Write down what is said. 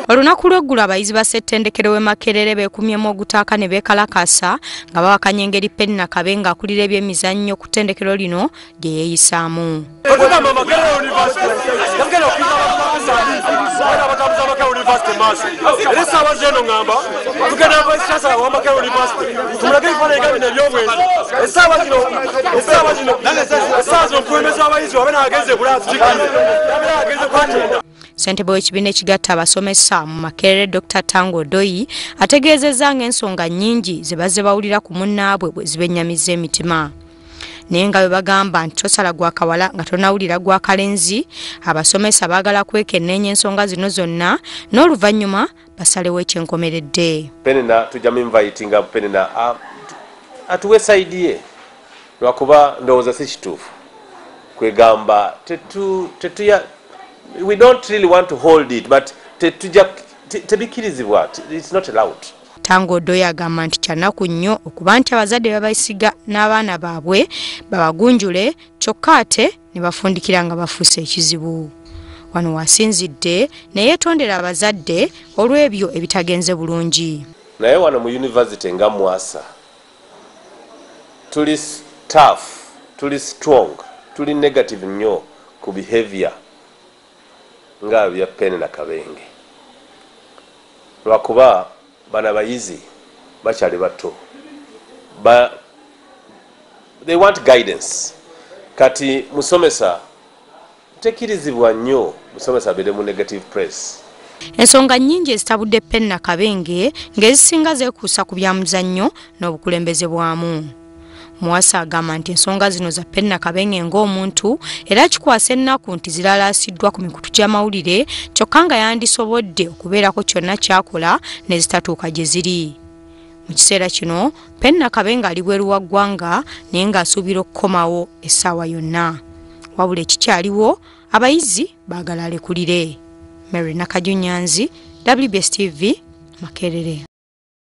Olunaku lw'eggulo abayizi ba Ssettendekero w'e Makerere beekumyemu ogutaaka ne beekalakasa nga bawakanya engeri Penina Kabenga akulira ebyemizannyo ku ttendekero lino gye yeeyisaamu. Ssentebe w'ekibiina ekigatta abasomesa mu Makerere Dr. Tango Doyi ategeezezza ng'ensonga nnyingi ze bazze bawulira ku munnaabwe bwe zibennyamizza emitima. Naye nga bwe bagamba nti tosala gwa kawala nga tonawulira gwa kalenzi, abasomesa baagala kwekenneenya ensonga zino zonna n'oluvannyuma basalewo ekyenkomeredde. Penina tujjamu invitinga Penina atuwe sayidi ye lwakuba ndowooza si kituufu kwegamba we don't really want to hold it, but tebikirizibwa, it's not allowed. Tango Doyi agamba nti kyanaku nnyo okuba nti abazadde babayisiga n'abaana baabwe babagunjule kyokka ate ne bafundikira nga bafuuse ekizibu. Wano wasinzidde ne yeetondera abazadde olw'ebyo ebitagenze bulungi. Naye wano mu university nga Mwasa tuli tough, tuli strong, tuli negative nnyo ku behavior nga bya Penina Kabenge. Lwakuba bana bayizi bakyali bato. They want guidance. Kati musomesa tekirizibwa nnyo musomesa bere mu negative press. Ensonga nnyingi ezitabudde Penina Kabenge ng'ezisinga zeekuusa ku byamuzannyo n'obukulembeze bwamu. Mwasa agamba nti ensonga zino za Penina Kabenge ng'omuntu era kikwasa ennaku nti ziralaasiddwa ku mikutu gy'amawulire kyokka nga yandisobodde okubeerako kyonna ky'akola ne zitatuuka gye ziri. Mu kiseera kino Penina Kabenge ali bweru wa ggwanga naye ng'asuubira okukomawo essaawa yonna. Wabula ekikyaliwo abayizi baagala alekulire. Mary Nakajunyanzi, WBS TV, Makerere.